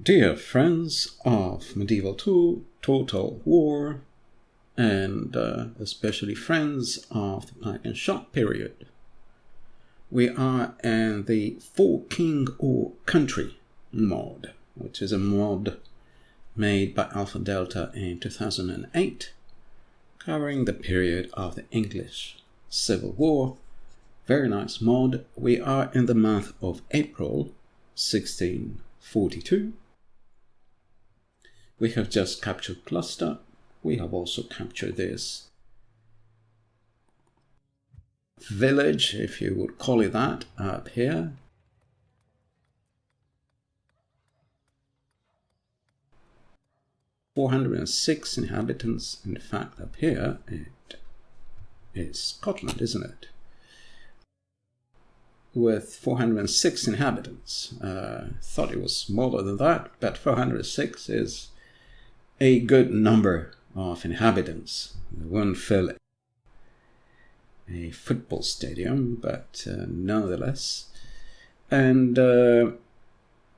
Dear friends of Medieval 2, Total War, and especially friends of the Pack and Shot period, we are in the For King or Country mod, which is a mod made by Alpha Delta in 2008, covering the period of the English Civil War. Very nice mod. We are in the month of April 1642. We have just captured Gloucester. We have also captured this village, if you would call it that, up here. "406 inhabitants. In fact, up here it is Scotland, isn't it? With 406 inhabitants. Thought it was smaller than that, but 406 is a good number of inhabitants. It won't fill a football stadium, but nonetheless. And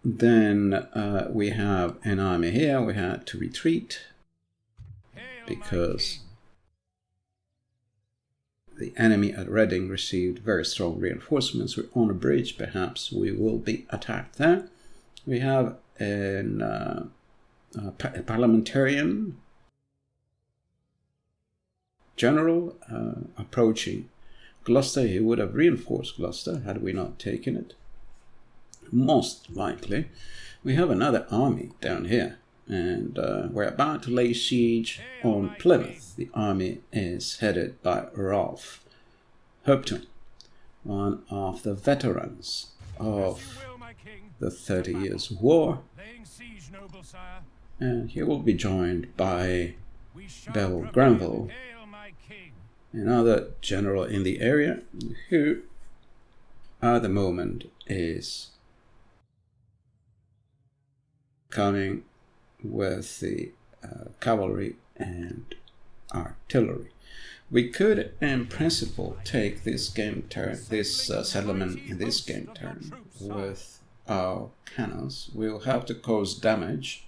then we have an army here. We had to retreat because the enemy at Reading received very strong reinforcements. We're on a bridge. Perhaps we will be attacked there. We have a parliamentarian general approaching Gloucester. He would have reinforced Gloucester had we not taken it. Most likely. We have another army down here, and we're about to lay siege on Plymouth. The army is headed by Ralph Hopton, one of the veterans of the 30 Years' War, and he will be joined by Bevel Granville, another general in the area, who at the moment is coming with the cavalry and artillery. We could, in principle, take this game turn, this settlement in this game turn with our cannons. We'll have to cause damage,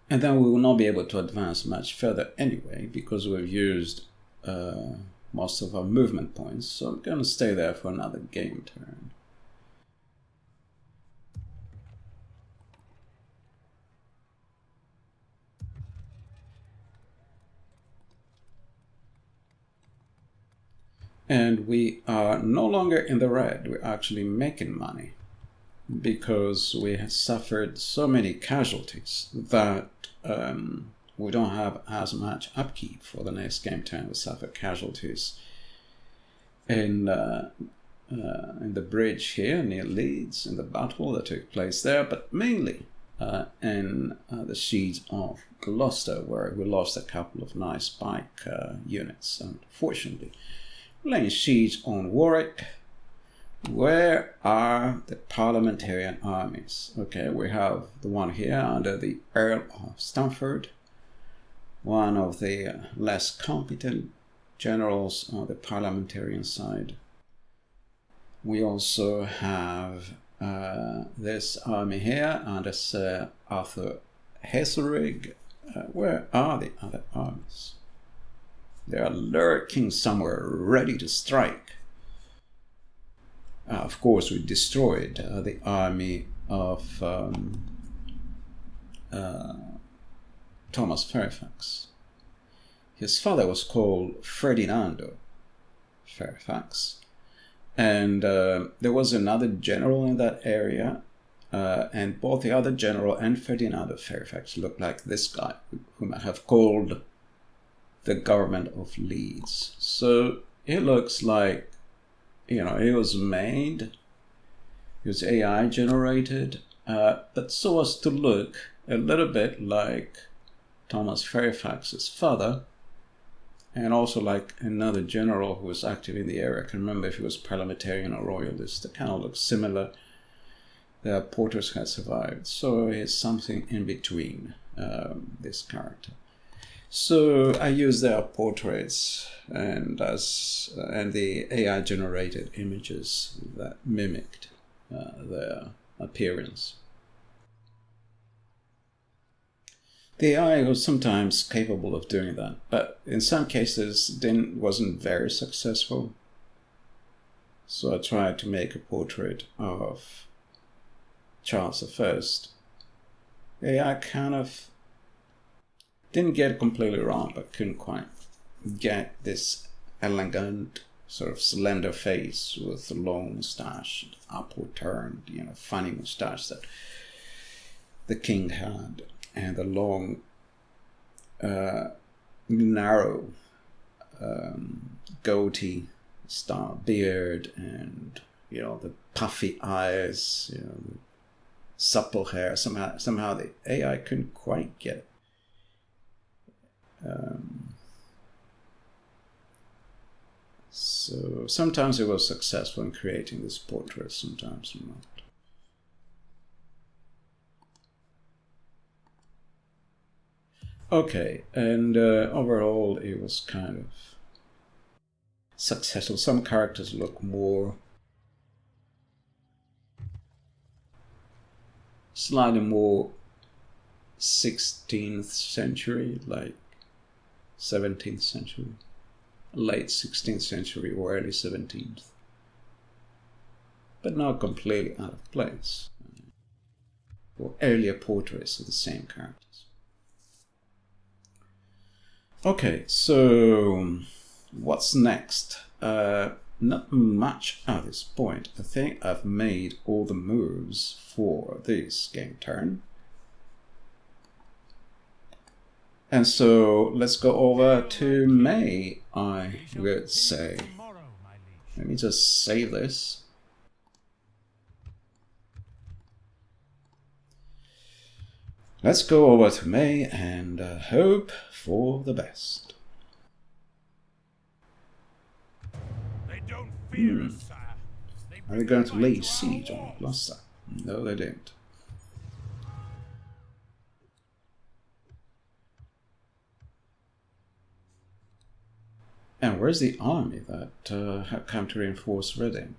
and then we will not be able to advance much further anyway, because we've used most of our movement points. So I'm going to stay there for another game turn. And we are no longer in the red. We're actually making money because we have suffered so many casualties that we don't have as much upkeep for the next game turn. We suffered casualties in the bridge here near Leeds, in the battle that took place there, but mainly in the siege of Gloucester, where we lost a couple of nice pike units, unfortunately. Laying siege on Warwick. Where are the parliamentarian armies? Okay, we have the one here under the Earl of Stamford, one of the less competent generals on the parliamentarian side. We also have this army here under Sir Arthur Haselrig. Where are the other armies? They are lurking somewhere, ready to strike. Of course, we destroyed the army of Thomas Fairfax. His father was called Ferdinando Fairfax. And there was another general in that area, and both the other general and Ferdinando Fairfax looked like this guy, whom I have called the government of Leeds. So it looks like, you know, it was made, it was AI generated, but so as to look a little bit like Thomas Fairfax's father, and also like another general who was active in the area. I can remember if he was parliamentarian or royalist. They kind of look similar. Their portraits had survived, so it's something in between this character. So I used their portraits and the AI generated images that mimicked their appearance. The AI was sometimes capable of doing that, but in some cases wasn't very successful. So I tried to make a portrait of Charles I. AI kind of didn't get it completely wrong, but couldn't quite get this elegant, sort of slender face with a long moustache, upward turned, funny moustache that the king had, and the long, narrow goatee style beard, and the puffy eyes, the supple hair. Somehow the AI couldn't quite get it. So sometimes it was successful in creating this portrait, sometimes not. Okay, and overall it was kind of successful. Some characters look more, slightly more 16th century, like 17th century, late 16th century or early 17th, but not completely out of place, or earlier portraits of the same characters. Okay, so what's next? Not much at this point. I think I've made all the moves for this game turn. And so let's go over to May, I would say. Let me just save this. Let's go over to May and hope for the best. They don't fear us, sire. Are they going to lay siege on Gloucester? No, they didn't. And where's the army that had come to reinforce Reading?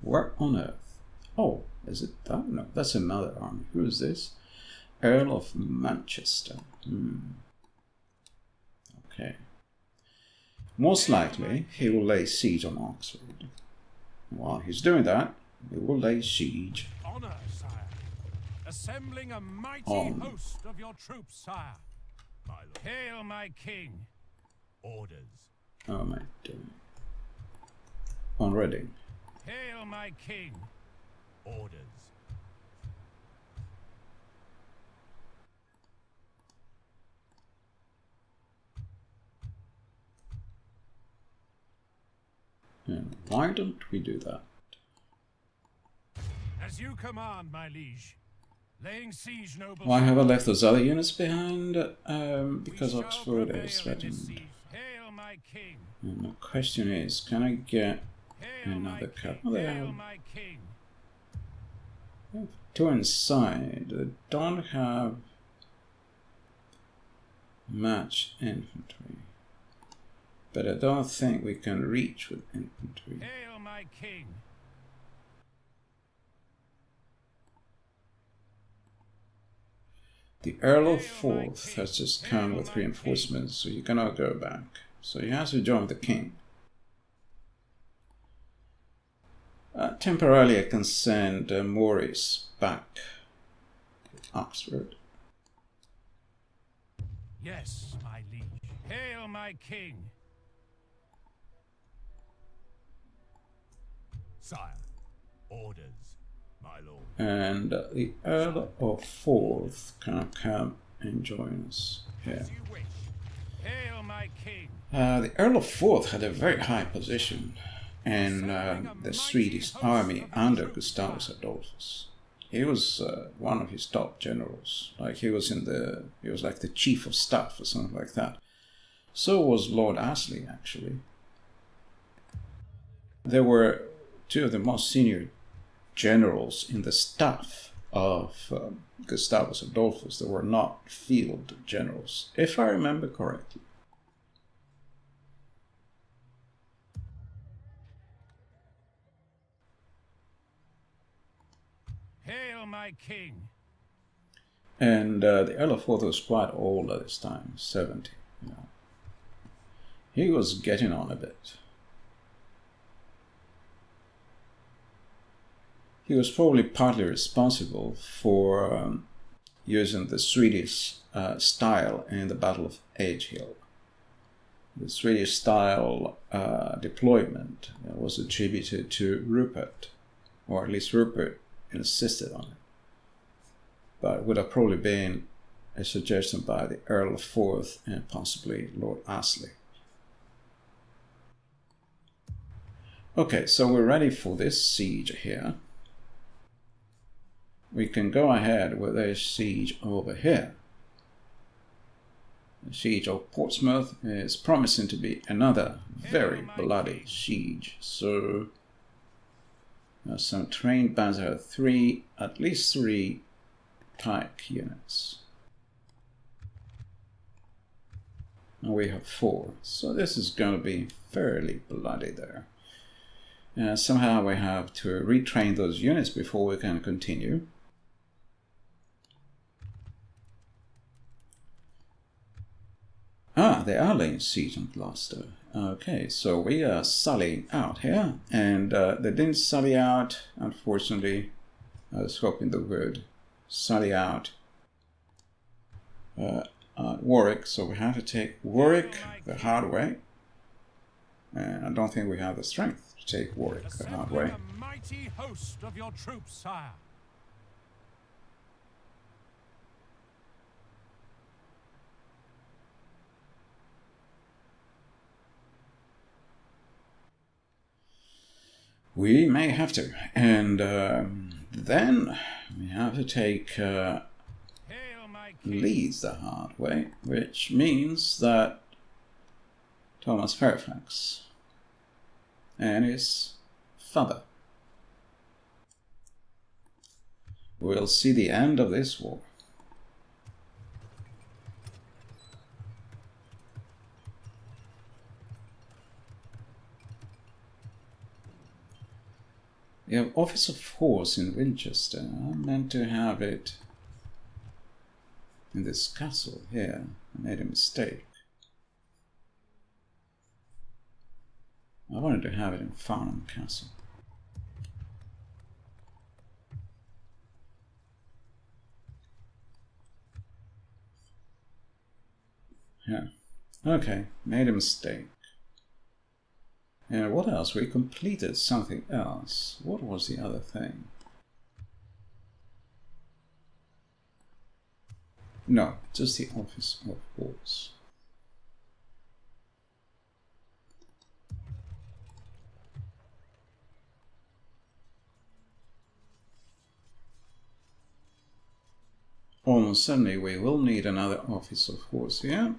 Where on earth? Oh, is it that? No, that's another army. Who is this? Earl of Manchester. Okay. Most likely, he will lay siege on Oxford. While he's doing that, he will lay siege Honor, sire. Assembling a mighty host of your troops, sire. My lord. Hail, my king. Orders. Oh my doing? On Reading. Hail, my king. Orders. And why don't we do that? As you command, my liege. Laying siege, noble. Why have I left those other units behind? Because Oxford is threatened. Hail, my king. And the question is, can I get another capital? They have two inside. They don't have much infantry. But I don't think we can reach with infantry. Hail, my king. The Earl of Forth has just come with reinforcements, so you cannot go back. So he has to join the king. Temporarily I can send Maurice back to Oxford. Yes, my liege. Hail, my king. Sire, orders, my lord. And the Earl of Forth can come and join us here. As you wish. Hail, my king. The Earl of Forth had a very high position in the Swedish army under Gustavus Adolphus. He was one of his top generals. Like he was like the chief of staff or something like that. So was Lord Ashley, actually. There were two of the most senior generals in the staff of Gustavus Adolphus. They were not field generals, if I remember correctly. Hail, my king! And the Earl of Forth was quite old at this time, 70. You know. He was getting on a bit. He was probably partly responsible for using the Swedish style in the Battle of Edgehill. The Swedish style deployment was attributed to Rupert, or at least Rupert insisted on it. But it would have probably been a suggestion by the Earl of Forth and possibly Lord Astley. Okay, so we're ready for this siege here. We can go ahead with a siege over here. The siege of Portsmouth is promising to be another very bloody siege. So some trained bands have at least three pike units. And we have 4. So this is going to be fairly bloody there. Somehow we have to retrain those units before we can continue. Ah, they are laying siege on Gloucester. Okay, so we are sallying out here, and they didn't sally out, unfortunately. I was hoping they would sally out at Warwick, so we have to take Warwick the hard way. And I don't think we have the strength to take Warwick the hard way. A mighty host of your troops, sire. We may have to, and then we have to take Leeds the hard way, which means that Thomas Fairfax and his father will see the end of this war. You have Office of Horse in Winchester. I meant to have it in this castle here. I made a mistake. I wanted to have it in Farnham Castle. Yeah. Okay, made a mistake. And what else? We completed something else. What was the other thing? No, just the Office of Horse. Almost certainly we will need another Office of Horse here.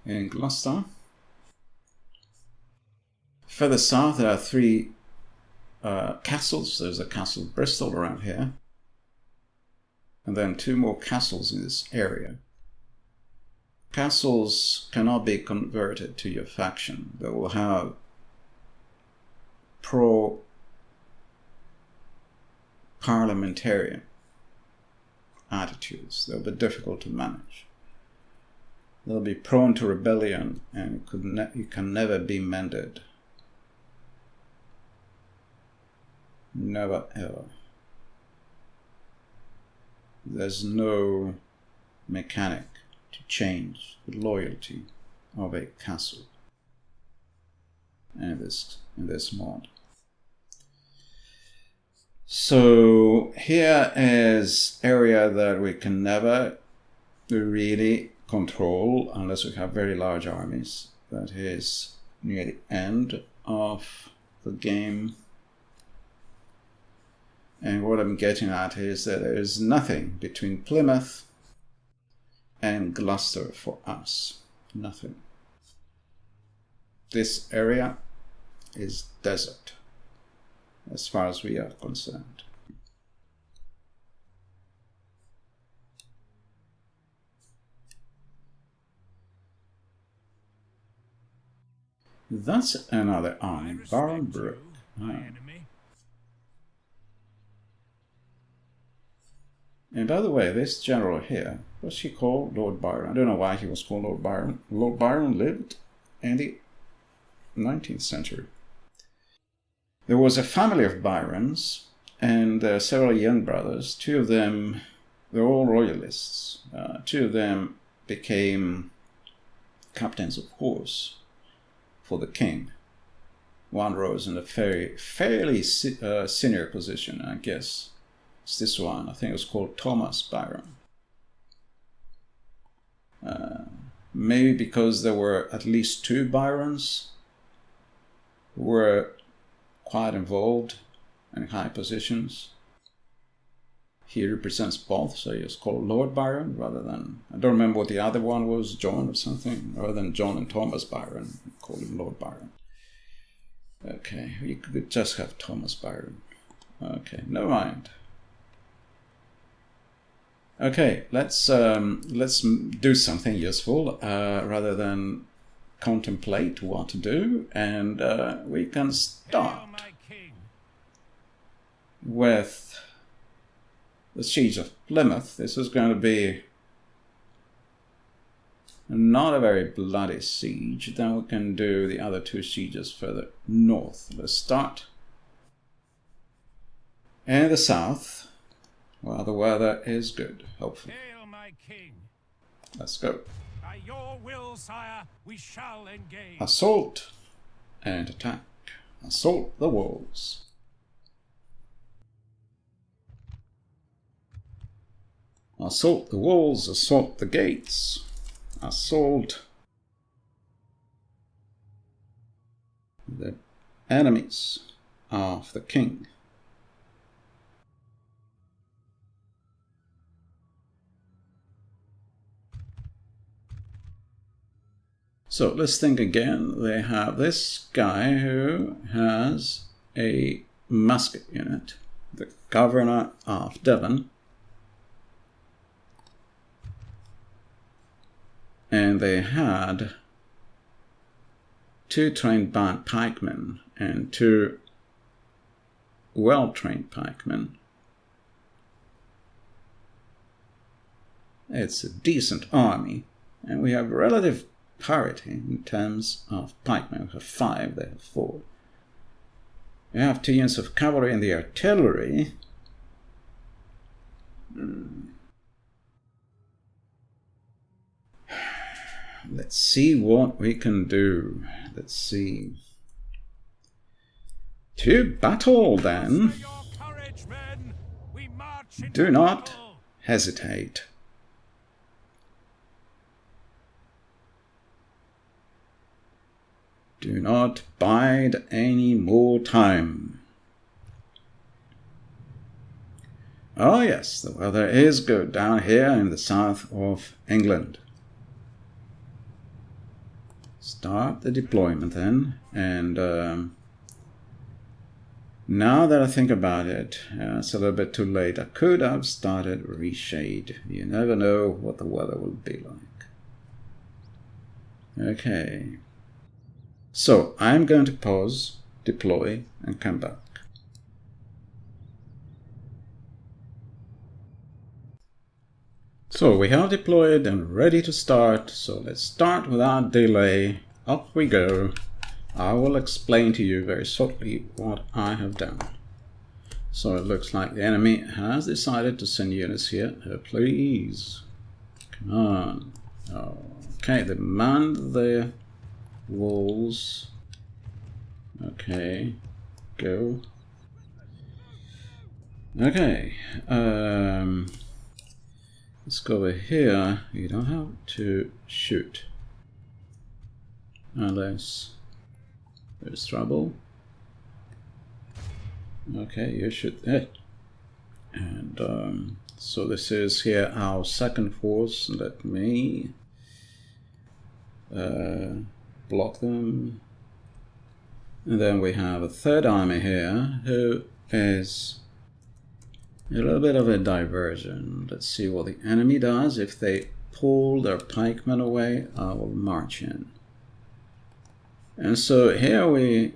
In Gloucester. Further south there are 3 castles. There's a castle Bristol around here. And then 2 more castles in this area. Castles cannot be converted to your faction. They will have pro-parliamentarian attitudes. They'll be difficult to manage. They'll be prone to rebellion, and it can never be mended. Never ever. There's no mechanic to change the loyalty of a castle in this mod. So here is area that we can never really control unless we have very large armies. That is near the end of the game. And what I'm getting at is that there is nothing between Plymouth and Gloucester for us. Nothing. This area is desert as far as we are concerned. That's another army. Baron Brook. my enemy. And by the way, this general here, what's he called? Lord Byron. I don't know why he was called Lord Byron. Lord Byron lived in the 19th century. There was a family of Byrons, and there are several young brothers. Two of them, they're all royalists. Two of them became captains of horse for the king. One rose in a fairly senior position, I guess. It's this one. I think it was called Thomas Byron. Maybe because there were at least two Byrons who were quite involved in high positions. He represents both, so he was called Lord Byron rather than, I don't remember what the other one was, John or something, rather than John and Thomas Byron, called him Lord Byron. Okay, you could just have Thomas Byron. Okay, never mind. Okay, let's do something useful rather than contemplate what to do, and we can start with the Siege of Plymouth. This is going to be not a very bloody siege. Then we can do the other two sieges further north. Let's start in the south, while the weather is good, hopefully. Hail, my king. Let's go. By your will, sire, we shall engage. Assault and attack. Assault the walls. Assault the walls, assault the gates, assault the enemies of the king. So let's think again. They have this guy who has a musket unit, the governor of Devon. And they had two trained pikemen and two well-trained pikemen. It's a decent army, and we have relative parity in terms of pikemen. We have 5, they have 4. We have 2 units of cavalry in the artillery. Let's see what we can do. Let's see. To battle, then. Courage, men. We march into Do not battle. hesitate. Do not bide any more time. Oh yes, the weather is good down here in the south of England. Start the deployment then, and now that I think about it, it's a little bit too late. I could have started reshade. You never know what the weather will be like. Okay. So I'm going to pause, deploy, and come back. So we have deployed and ready to start. So let's start without delay. Up we go. I will explain to you very shortly what I have done. So it looks like the enemy has decided to send units here. Please. Come on. Okay, they manned the walls. Okay, go. Okay, let's go over here. You don't have to shoot unless there's trouble. Okay, you shoot it. And so this is here our second force. Let me block them. And then we have a third army here who is a little bit of a diversion. Let's see what the enemy does. If they pull their pikemen away, I will march in. And so here we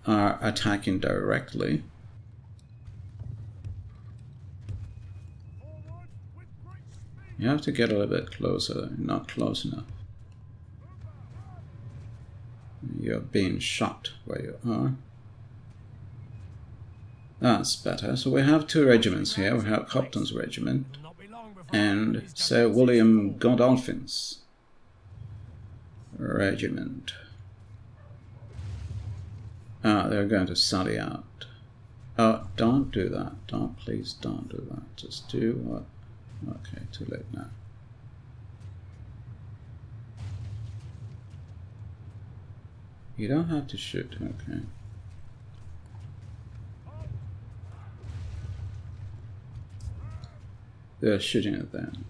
are attacking directly. You have to get a little bit closer, not close enough. You're being shot where you are. That's better. So we have two regiments here. We have Copton's regiment and Sir William Godolphin's regiment. Ah, they're going to sally out. Oh, don't do that. Please don't do that. Just do what? Okay, too late now. You don't have to shoot, okay. They're shooting at them.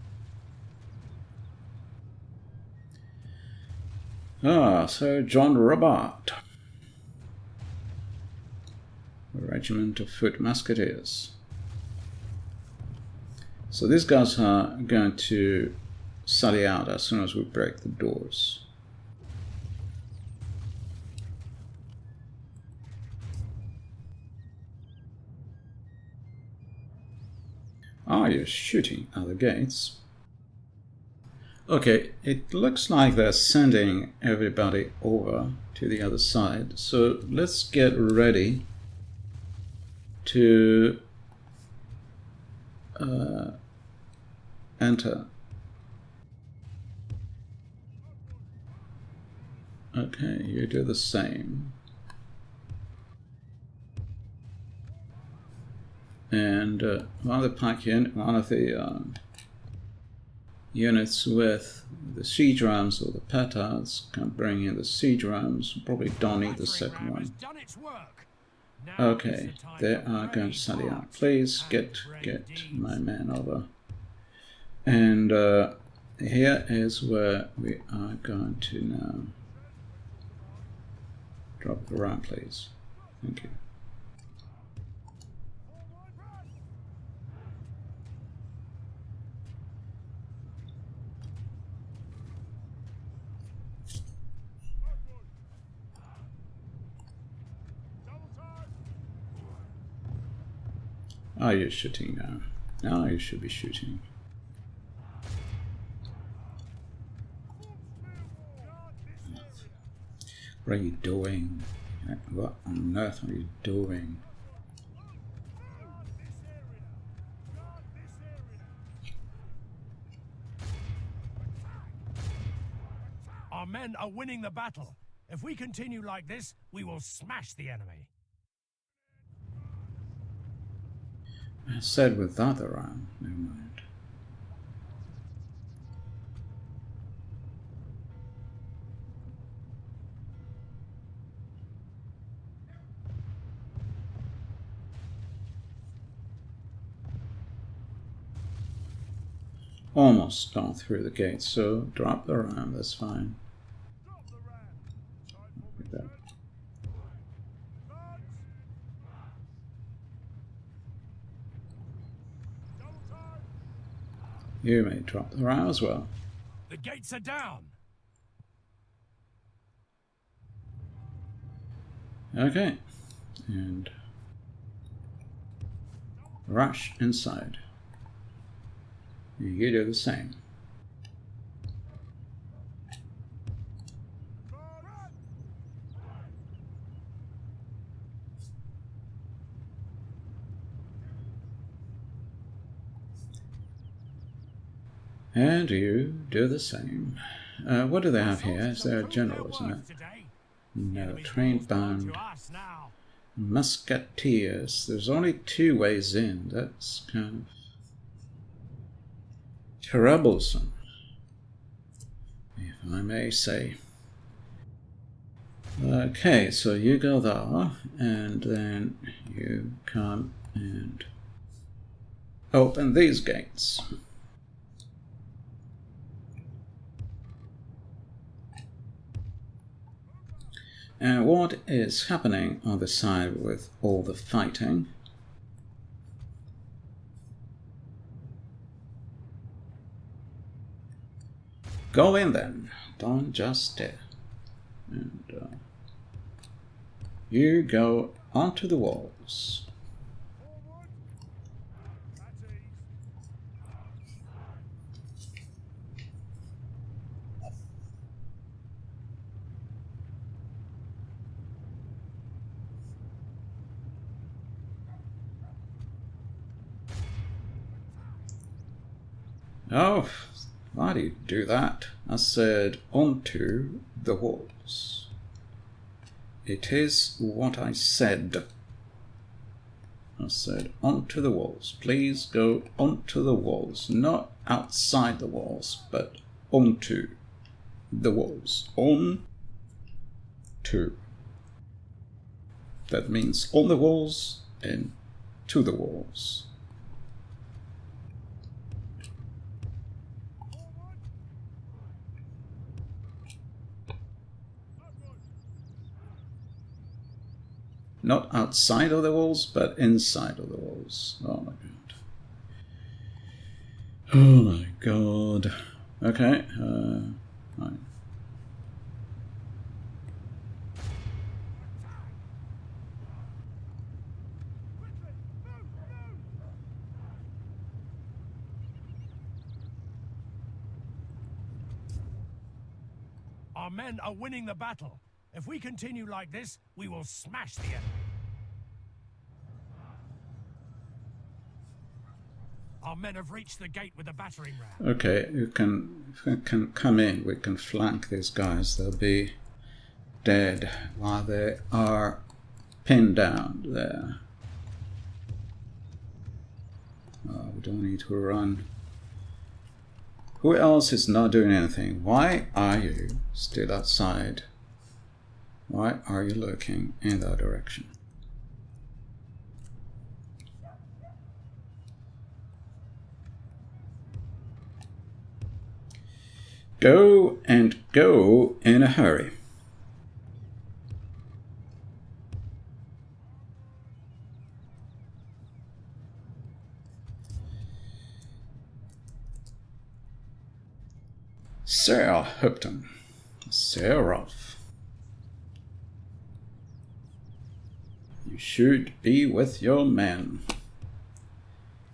Ah, Sir John Robart. A regiment of foot musketeers. So these guys are going to sally out as soon as we break the doors. Ah, you're shooting at the gates. Okay, it looks like they're sending everybody over to the other side. So let's get ready to enter. Okay, you do the same. And one of the units with the siege rams or the petards can bring in the siege rams. Probably don't need the second one. Okay, they are going to sally out. Please get my men over. And here is where we are going to now drop the ram, please. Thank you. Are you shooting now? Now you should be shooting. What are you doing? What on earth are you doing? Our men are winning the battle. If we continue like this, we will smash the enemy. I said without the ram. Never mind. Almost gone through the gate, so drop the ram, that's fine. Like that. You may drop the ram as well. The gates are down. Okay, and rush inside. You do the same. And you do the same. What do they have here? Is there a general, isn't it? No, trained band. Musketeers. There's only 2 ways in. That's kind of troublesome, if I may say. Okay, so you go there, and then you come and open these gates. And what is happening on the side with all the fighting? Go in then, don't just stare. And You go onto the walls. Oh, why do you do that? I said onto the walls. It is what I said. I said onto the walls. Please go onto the walls. Not outside the walls, but onto the walls. On to. That means on the walls and to the walls. Not outside of the walls, but inside of the walls. Oh my god. Oh my god. Okay. Right. Our men are winning the battle. If we continue like this, we will smash the enemy. Our men have reached the gate with the battering ram. Okay, you can come in. We can flank these guys. They'll be dead while they are pinned down there. Oh, we don't need to run. Who else is not doing anything? Why are you still outside? Why are you looking in that direction? Go and go in a hurry. Sir Hopton. Seraph. You should be with your men.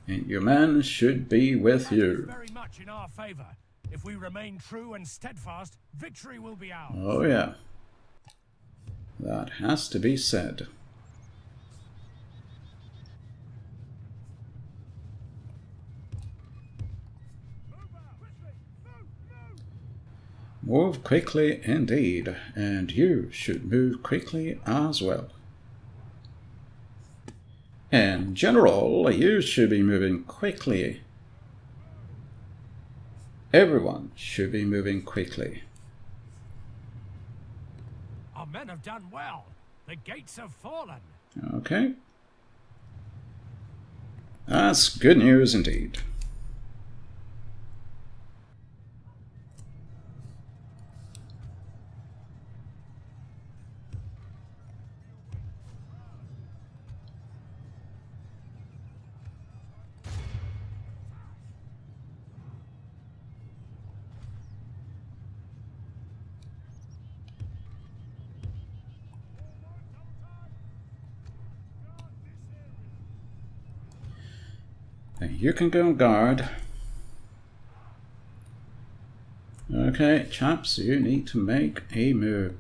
And your men should be with you. Very much in our favor. If we remain true and steadfast, victory will be ours. Oh yeah. That has to be said. Move quickly indeed, and you should move quickly as well. And General, you should be moving quickly. Everyone should be moving quickly. Our men have done well. The gates have fallen. Okay. That's good news indeed. You can go on guard. Okay, chaps, you need to make a move.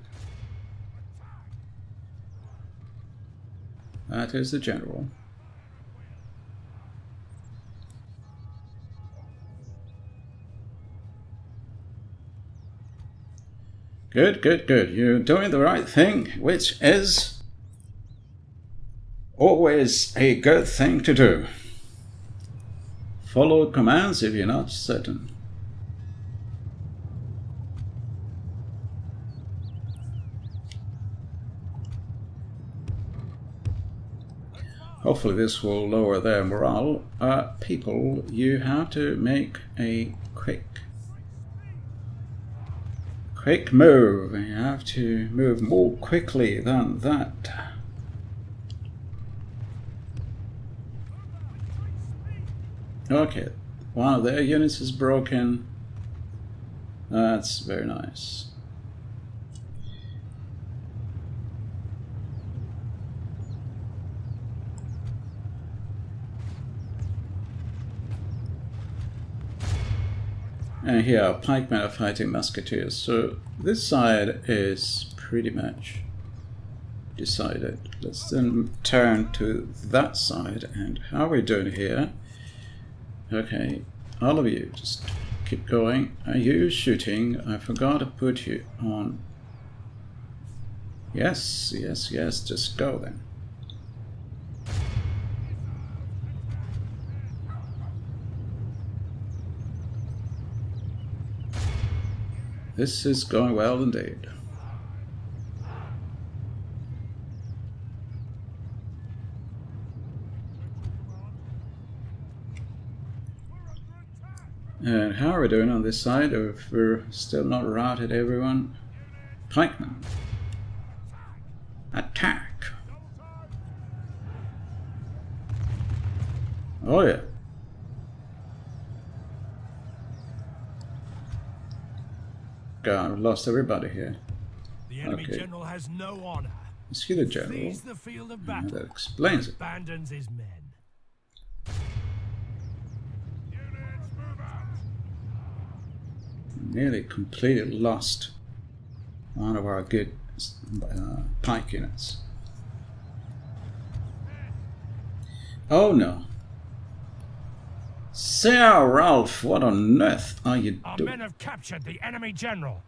That is the general. Good, good, good. You're doing the right thing, which is always a good thing to do. Follow commands if you're not certain. Hopefully this will lower their morale. People, you have to make a quick move. You have to move more quickly than that. Okay, one of their units is broken. That's very nice. And here our pikemen are fighting musketeers. So this side is pretty much decided. Let's then turn to that side. And how are we doing here? Okay, all of you, just keep going. Are you shooting? I forgot to put you on. Yes, yes, yes, just go then. This is going well indeed. And how are we doing on this side? If we're still not routed everyone. Pikemen. Attack. Oh yeah. God, I've lost everybody here. The enemy general has no honor. Is he the general? Flees the field of battle. That explains it. Abandons his men. Nearly completely lost one of our good pike units. Oh no. Sir Ralph, what on earth are you doing? Our men have captured the enemy general.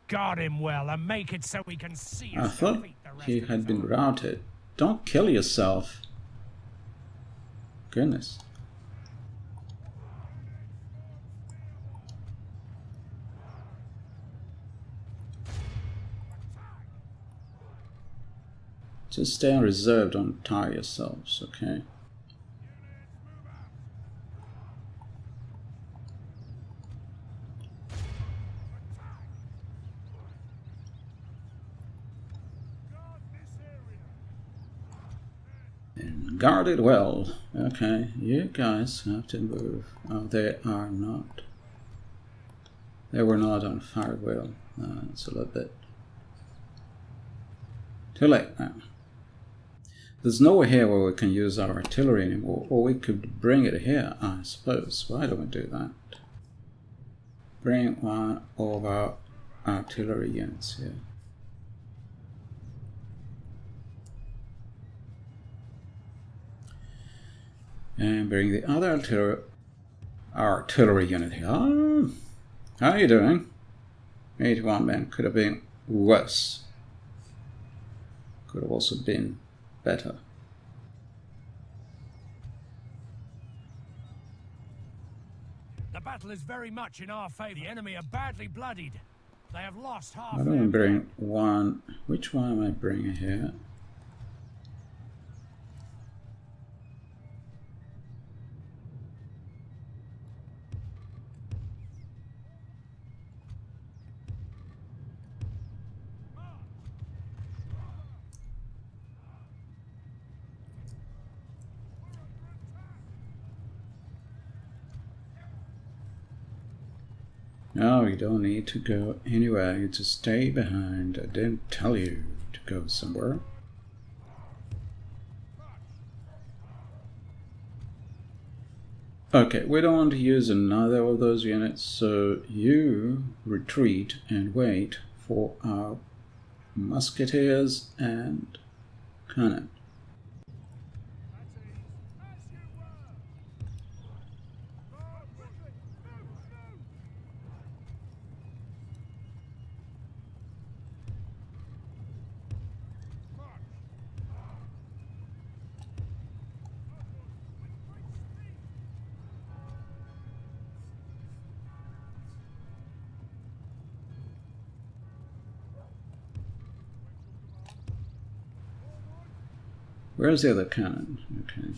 Guard him well and make it so we can see I thought he had been routed. Don't kill yourself. Goodness. Just stay on reserve, don't tire yourselves, okay? And guard it well. Okay, you guys have to move. Oh, they are not. They were not on fire well. It's a little bit too late now. There's nowhere here where we can use our artillery anymore, or we could bring it here, I suppose. Why don't we do that? Bring one of our artillery units here. And bring the other artillery unit here. Oh, how are you doing? 81 men. Could have been worse. Could have also been better. The battle is very much in our favor. The enemy are badly bloodied. They have lost half. I don't bring one. Which one am I bringing here? No, you don't need to go anywhere. You just stay behind. I didn't tell you to go somewhere. Okay, we don't want to use another of those units, so you retreat and wait for our musketeers and cannon. Where's the other cannon? Okay.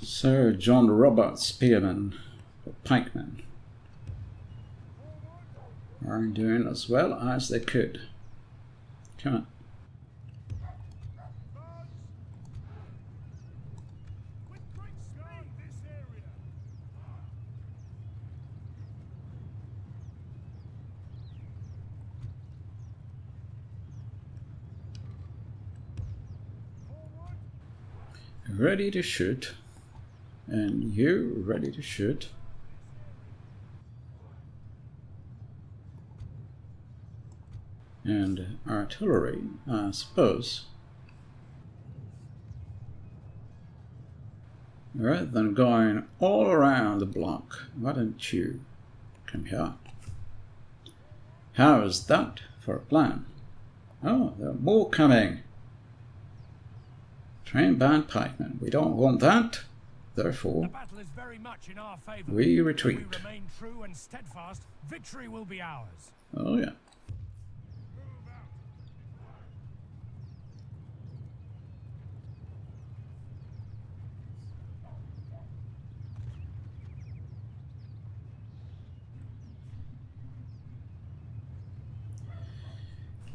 Sir John Robert Spearman, or pikemen, are doing as well as they could. Come on. ready to shoot. And you ready to shoot. And artillery, I suppose. Rather than going all around the block, why don't you come here? How is that for a plan? Oh, there are more coming. Train band pikemen. We don't want that. Therefore, the battle is very much in our favor. we retreat. If we remain true and steadfast, victory will be ours. Oh yeah.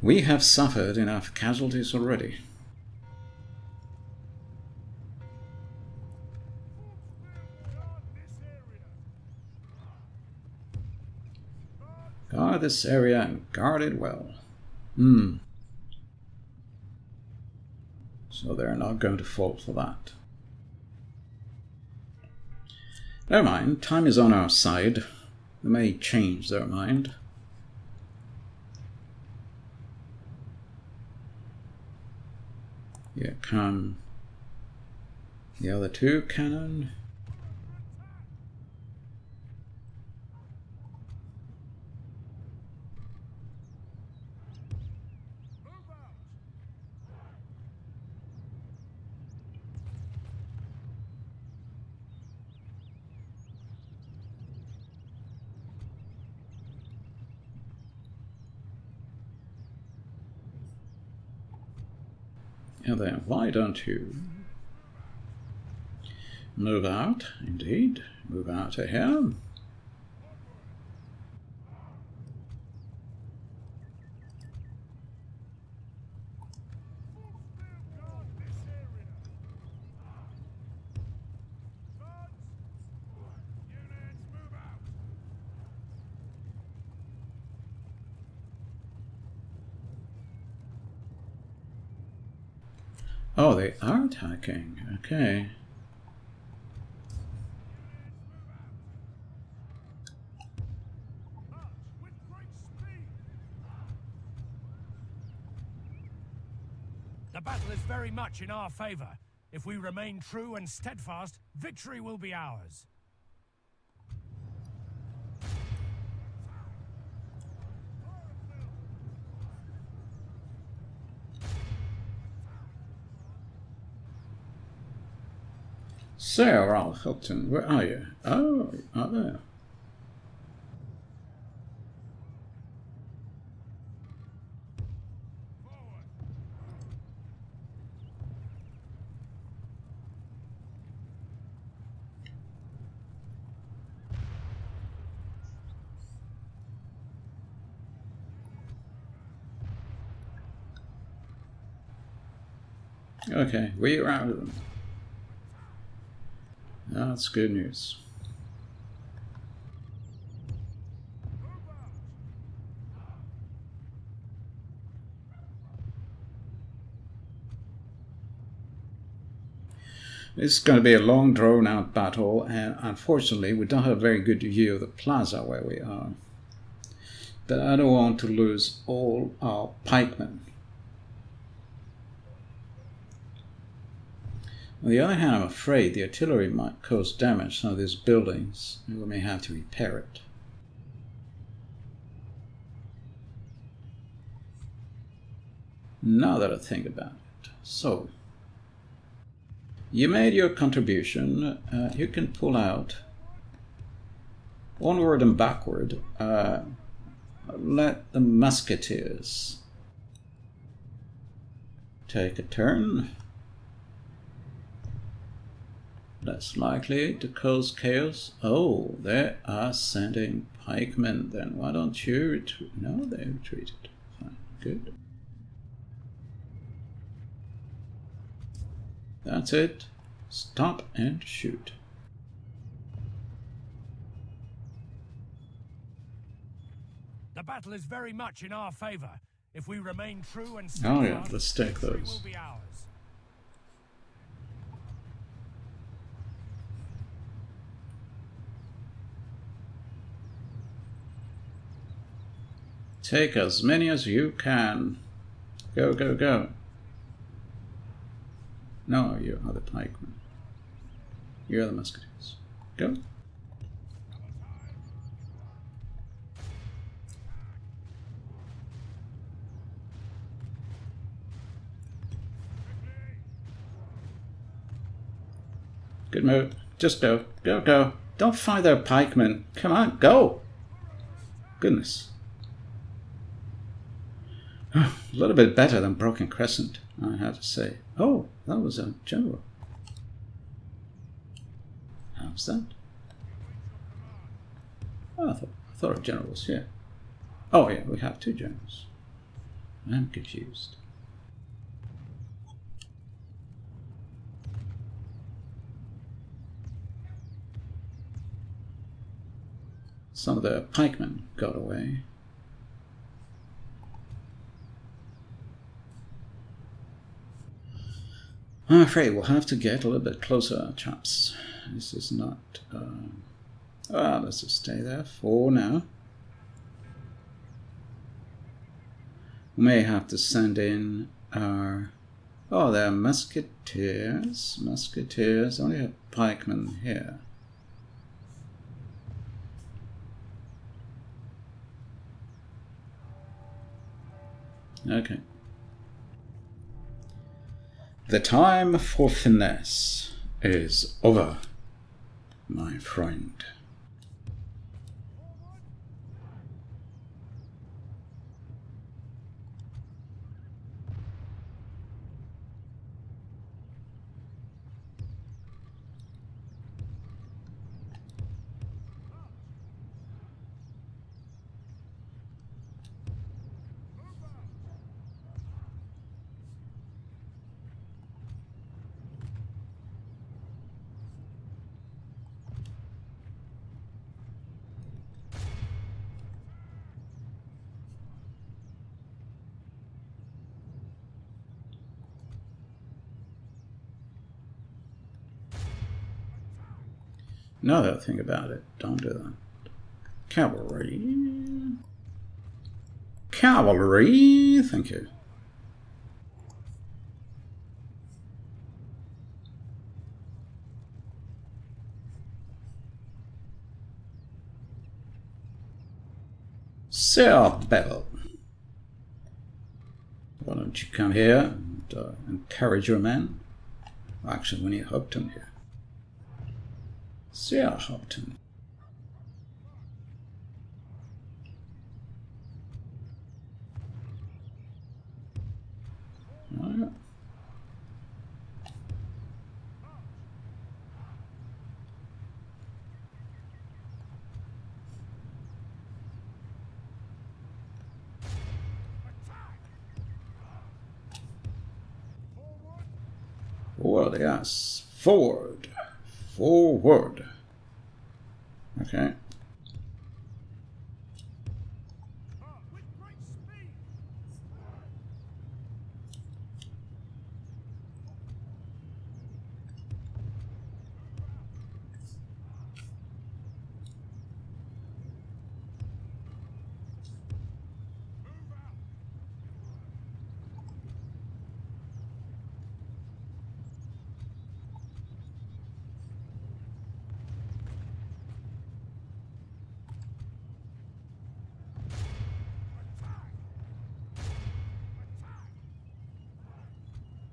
We have suffered enough casualties already. Guard this area and guard it well. So they're not going to fall for that. Never mind, time is on our side. They may change their mind. Here come the other two cannon. And then why don't you move out? Indeed, move out of here. Oh, they are attacking. Okay. The battle is very much in our favor. If we remain true and steadfast, victory will be ours. Sir Ralph Hilton, where are you? Oh, you are there. Okay, we're out of them. That's good news. It's going to be a long, drawn-out battle, and unfortunately, we don't have a very good view of the plaza where we are. But I don't want to lose all our pikemen. On the other hand, I'm afraid the artillery might cause damage to some of these buildings, and we may have to repair it. Now that I think about it. So, you made your contribution. You can pull out onward and backward. Let the musketeers take a turn. Less likely to cause chaos. Oh, they are sending pikemen then. Why don't you retreat? No, they retreated. Fine, good. That's it. Stop and shoot. The battle is very much in our favor. If we remain true and Oh yeah, steadfast, let's take victory those. will be ours. Take as many as you can. Go, go, go. No, you are the pikemen. You're the musketeers. Go. Good move. Just go. Go, go. Don't fight their pikemen. Come on, go. Goodness. A little bit better than Broken Crescent, I have to say. Oh, that was a general. How's that? Oh, I thought a general was here. Oh yeah, we have two generals. I'm confused. Some of the pikemen got away. I'm afraid we'll have to get a little bit closer, chaps. This is not... let's just stay there for now. We may have to send in our... Oh, they're musketeers. Musketeers. Only have pikemen here. Okay. The time for finesse is over, my friend. Another thing about it, don't do that. Cavalry. Cavalry, thank you. Sir Bevel, why don't you come here and encourage your men? Actually, we need Hopton here. Sir Hopton. Oh, forward, yes. Forward. Forward. Okay.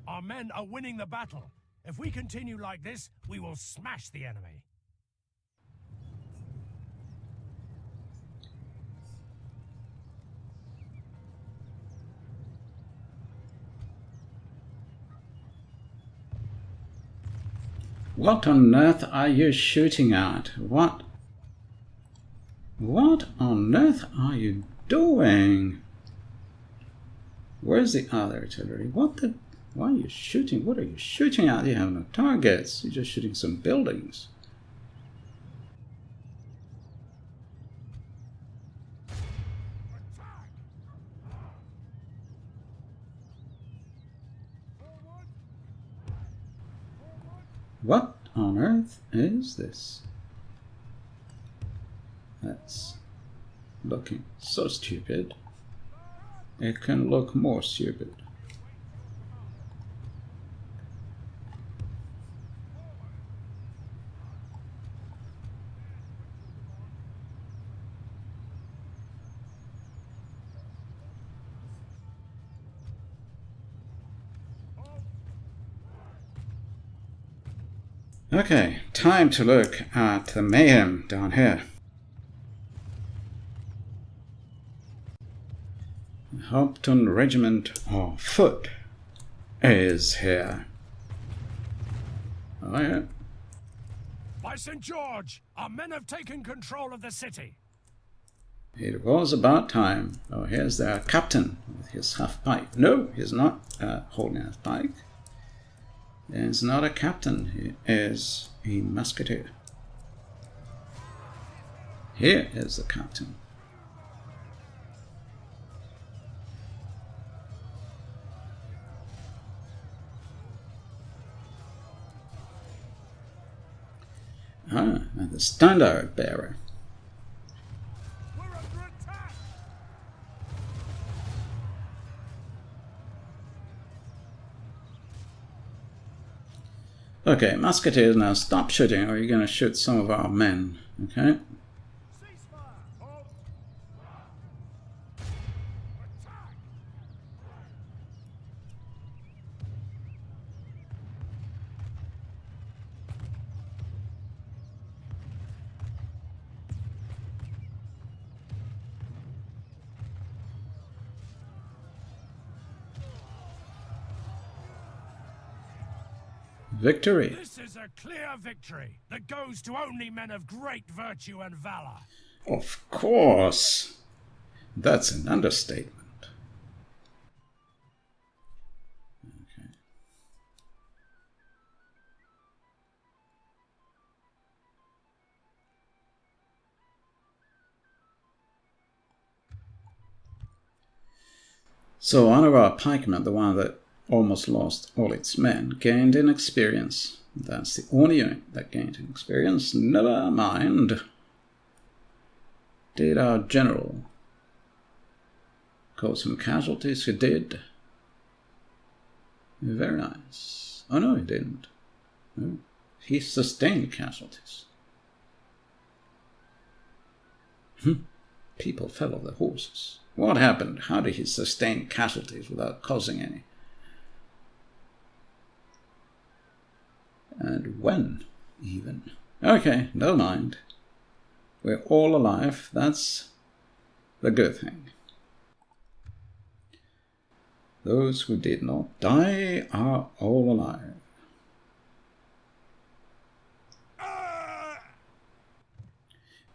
Our men are winning the battle. If we continue like this, we will smash the enemy. What on earth are you shooting at? What on earth are you doing? Where's the other artillery? Why are you shooting? What are you shooting at? You have no targets. You're just shooting some buildings. What on earth is this? That's looking so stupid. it can look more stupid. Okay, time to look at the mayhem down here. The Hopton Regiment of Foot is here. Oh yeah. By St. George, our men have taken control of the city. It was about time. Oh, here's their captain with his half-pike. No, he's not holding a half-pike. He's not a captain, he is a musketeer. Here is the captain. Ah, and the standard bearer. We're under attack. Okay, musketeers, now stop shooting or you're going to shoot some of our men, okay? Victory. This is a clear victory that goes to only men of great virtue and valor. Of course. That's an understatement. Okay. So one of our pikemen, the one that almost lost all its men, gained in experience. That's the only unit that gained in experience. Never mind. Did our general cause some casualties? He did. Very nice. Oh no, he didn't. No. He sustained casualties. People fell off their horses. What happened? How did he sustain casualties without causing any? And when, even. Okay, never mind. We're all alive. That's the good thing. Those who did not die are all alive.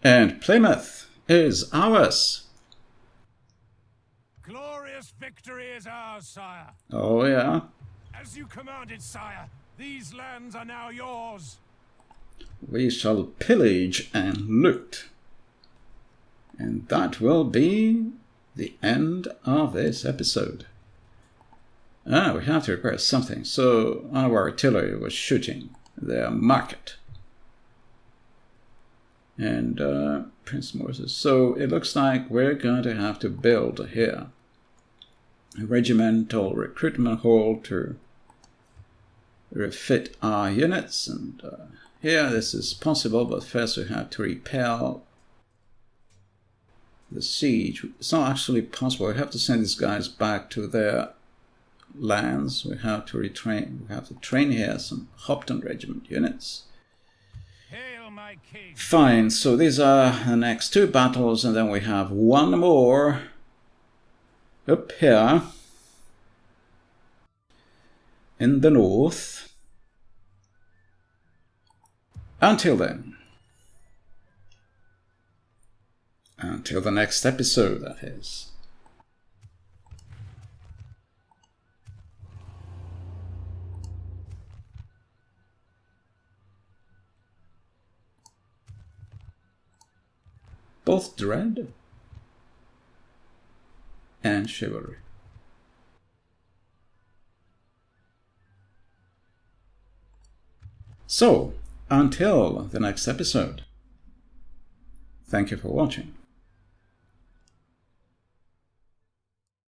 And Plymouth is ours. Glorious victory is ours, sire. Oh yeah. As you commanded, sire, these lands are now yours. We shall pillage and loot. And that will be the end of this episode. Ah, we have to repair something. So one of our artillery was shooting their market. And Prince Moses. So it looks like we're going to have to build here a regimental recruitment hall to refit our units. And here this is possible, but first we have to repel the siege. It's not actually possible. We have to send these guys back to their lands. We have to retrain. We have to train here some Hopton Regiment units. Hail, my king. Fine, so these are the next two battles, and then we have one more up here in the north. Until then. Until the next episode, that is. Both dread and chivalry. So, until the next episode, thank you for watching.